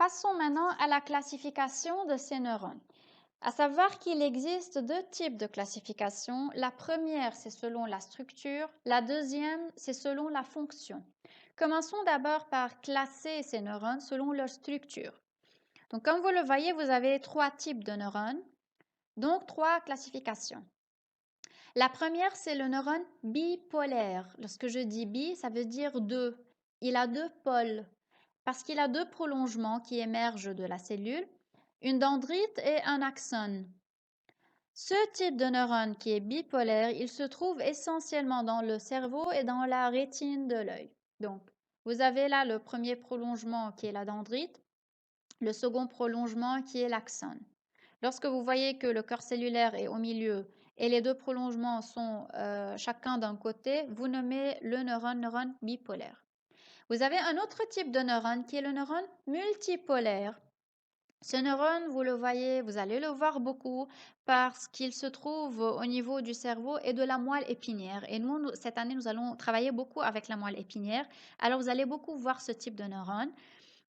Passons maintenant à la classification de ces neurones. À savoir qu'il existe deux types de classification. La première, c'est selon la structure. La deuxième, c'est selon la fonction. Commençons d'abord par classer ces neurones selon leur structure. Donc, comme vous le voyez, vous avez trois types de neurones, donc trois classifications. La première, c'est le neurone bipolaire. Lorsque je dis bi, ça veut dire deux. Il a deux pôles parce qu'il a deux prolongements qui émergent de la cellule, une dendrite et un axone. Ce type de neurone qui est bipolaire, il se trouve essentiellement dans le cerveau et dans la rétine de l'œil. Donc, vous avez là le premier prolongement qui est la dendrite, le second prolongement qui est l'axone. Lorsque vous voyez que le corps cellulaire est au milieu et les deux prolongements sont chacun d'un côté, vous nommez le neurone bipolaire. Vous avez un autre type de neurone qui est le neurone multipolaire. Ce neurone, vous le voyez, vous allez le voir beaucoup parce qu'il se trouve au niveau du cerveau et de la moelle épinière. Et nous, cette année, nous allons travailler beaucoup avec la moelle épinière. Alors, vous allez beaucoup voir ce type de neurone.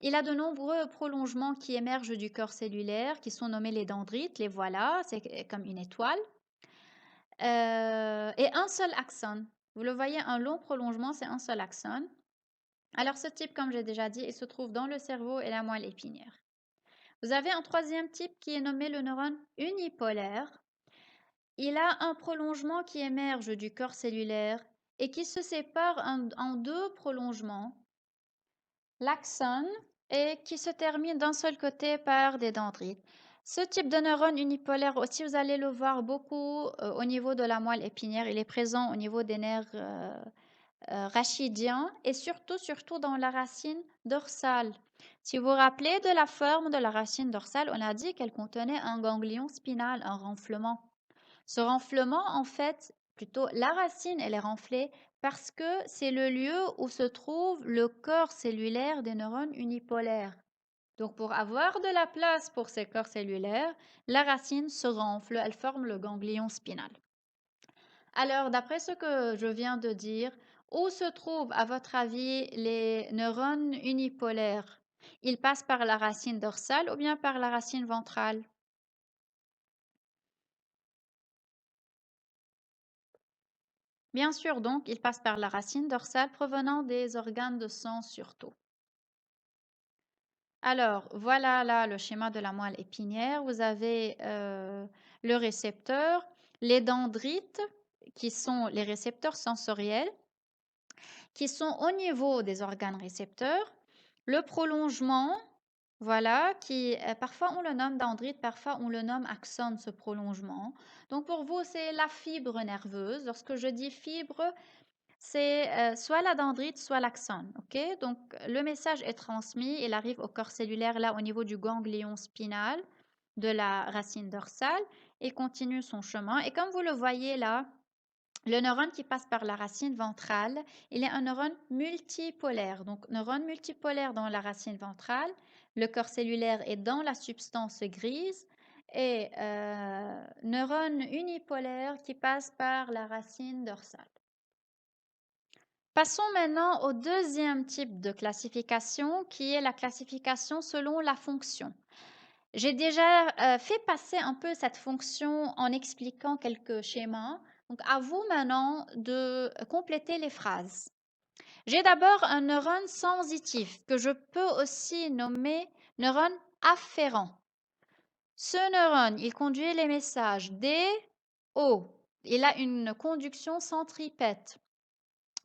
Il a de nombreux prolongements qui émergent du corps cellulaire, qui sont nommés les dendrites. Les voilà, c'est comme une étoile. Et un seul axone. Vous le voyez, un long prolongement, c'est un seul axone. Alors, ce type, comme j'ai déjà dit, il se trouve dans le cerveau et la moelle épinière. Vous avez un troisième type qui est nommé le neurone unipolaire. Il a un prolongement qui émerge du corps cellulaire et qui se sépare en deux prolongements, l'axone, et qui se termine d'un seul côté par des dendrites. Ce type de neurone unipolaire aussi, vous allez le voir beaucoup au niveau de la moelle épinière. Il est présent au niveau des nerfs rachidiens et surtout dans la racine dorsale. Si vous vous rappelez de la forme de la racine dorsale, on a dit qu'elle contenait un ganglion spinal, un renflement. Ce renflement, en fait, plutôt la racine, elle est renflée parce que c'est le lieu où se trouve le corps cellulaire des neurones unipolaires. Donc, pour avoir de la place pour ces corps cellulaires, la racine se renfle, elle forme le ganglion spinal. Alors, d'après ce que je viens de dire, où se trouvent, à votre avis, les neurones unipolaires? Ils passent par la racine dorsale ou bien par la racine ventrale? Bien sûr, donc, ils passent par la racine dorsale provenant des organes de sang surtout. Alors, voilà là le schéma de la moelle épinière. Vous avez le récepteur, les dendrites, qui sont les récepteurs sensoriels, qui sont au niveau des organes récepteurs, le prolongement, voilà, qui parfois on le nomme dendrite, parfois on le nomme axone, ce prolongement. Donc pour vous, c'est la fibre nerveuse. Lorsque je dis fibre, c'est soit la dendrite, soit l'axone. Ok. Donc le message est transmis, il arrive au corps cellulaire, là au niveau du ganglion spinal de la racine dorsale et continue son chemin. Et comme vous le voyez là, le neurone qui passe par la racine ventrale, il est un neurone multipolaire. Donc, neurone multipolaire dans la racine ventrale, le corps cellulaire est dans la substance grise, et neurone unipolaire qui passe par la racine dorsale. Passons maintenant au deuxième type de classification, qui est la classification selon la fonction. J'ai déjà fait passer un peu cette fonction en expliquant quelques schémas. Donc, à vous maintenant de compléter les phrases. J'ai d'abord un neurone sensitif que je peux aussi nommer neurone afférent. Ce neurone, il conduit les messages D, O. Il a une conduction centripète.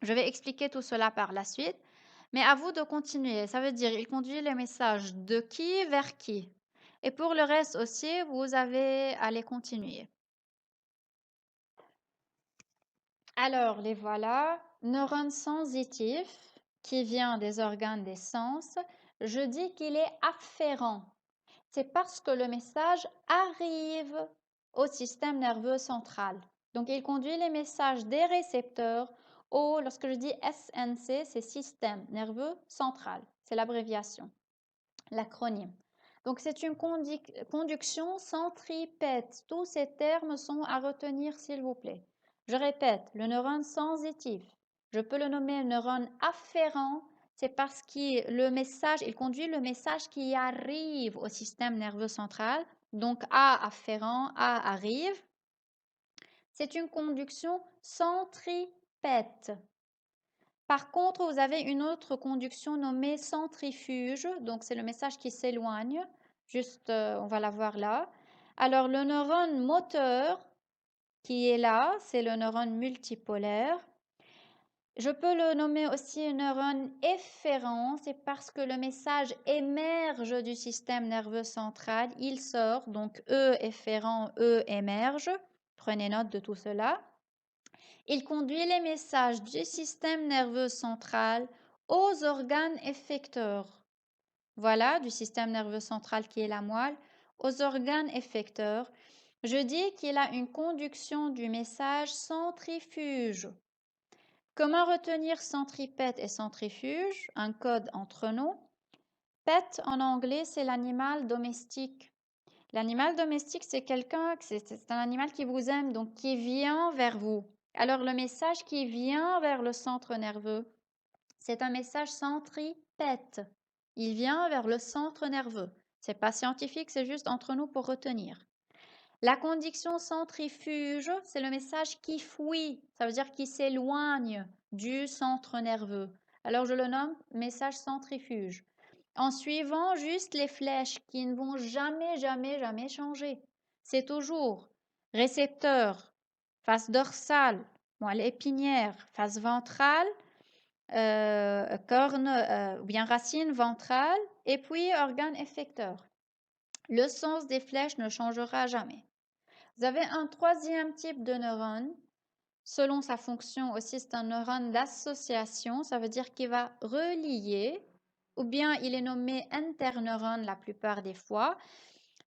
Je vais expliquer tout cela par la suite, mais à vous de continuer. Ça veut dire il conduit les messages de qui vers qui. Et pour le reste aussi, vous avez à les continuer. Alors, les voilà. Neurone sensitif qui vient des organes des sens. Je dis qu'il est afférent. C'est parce que le message arrive au système nerveux central. Donc, il conduit les messages des récepteurs au, lorsque je dis SNC, c'est système nerveux central. C'est l'abréviation, l'acronyme. Donc, c'est une conduction centripète. Tous ces termes sont à retenir, s'il vous plaît. Je répète, le neurone sensitif, je peux le nommer neurone afférent, c'est parce qu'il le message, il conduit le message qui arrive au système nerveux central. Donc A afférent, A arrive. C'est une conduction centripète. Par contre, vous avez une autre conduction nommée centrifuge. Donc c'est le message qui s'éloigne. Juste, on va la voir là. Alors le neurone moteur qui est là, c'est le neurone multipolaire. Je peux le nommer aussi un neurone efférent, c'est parce que le message émerge du système nerveux central, il sort, donc E efférent, E émerge. Prenez note de tout cela. Il conduit les messages du système nerveux central aux organes effecteurs. Voilà, du système nerveux central qui est la moelle, aux organes effecteurs. Je dis qu'il a une conduction du message centrifuge. Comment retenir centripète et centrifuge? Un code entre nous. Pet en anglais, c'est l'animal domestique. L'animal domestique, c'est c'est un animal qui vous aime, donc qui vient vers vous. Alors le message qui vient vers le centre nerveux, c'est un message centripète. Il vient vers le centre nerveux. C'est pas scientifique, c'est juste entre nous pour retenir. La condition centrifuge, c'est le message qui fuit, ça veut dire qui s'éloigne du centre nerveux. Alors je le nomme message centrifuge. En suivant juste les flèches qui ne vont jamais, jamais, jamais changer. C'est toujours récepteur, face dorsale, moelle épinière, face ventrale, corne ou bien racine ventrale, et puis organe effecteur. Le sens des flèches ne changera jamais. Vous avez un troisième type de neurone. Selon sa fonction aussi, c'est un neurone d'association. Ça veut dire qu'il va relier, ou bien il est nommé interneurone la plupart des fois.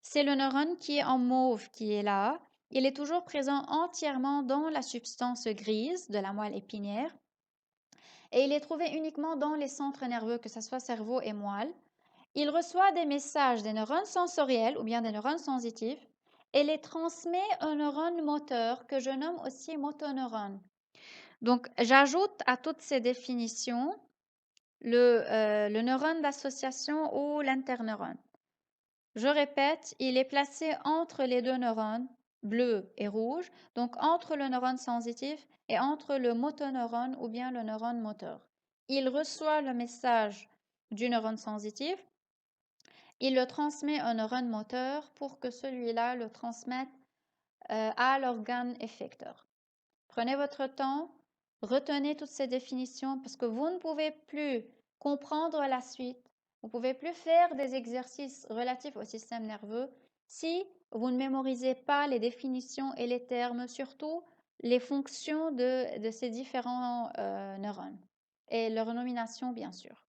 C'est le neurone qui est en mauve qui est là. Il est toujours présent entièrement dans la substance grise de la moelle épinière. Et il est trouvé uniquement dans les centres nerveux, que ce soit cerveau et moelle. Il reçoit des messages des neurones sensoriels ou bien des neurones sensitifs et les transmet aux neurones moteurs que je nomme aussi motoneurones. Donc, j'ajoute à toutes ces définitions le neurone d'association ou l'interneurone. Je répète, il est placé entre les deux neurones, bleu et rouge, donc entre le neurone sensitif et entre le motoneurone ou bien le neurone moteur. Il reçoit le message du neurone sensitif, il le transmet au neurone moteur pour que celui-là le transmette à l'organe effecteur. Prenez votre temps, retenez toutes ces définitions parce que vous ne pouvez plus comprendre la suite, vous ne pouvez plus faire des exercices relatifs au système nerveux si vous ne mémorisez pas les définitions et les termes, surtout les fonctions de ces différents neurones et leur nomination, bien sûr.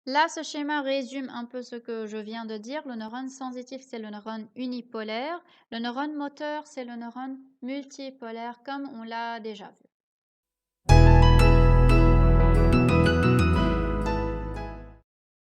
Là, ce schéma résume un peu ce que je viens de dire. Le neurone sensitif, c'est le neurone unipolaire. Le neurone moteur, c'est le neurone multipolaire, comme on l'a déjà vu.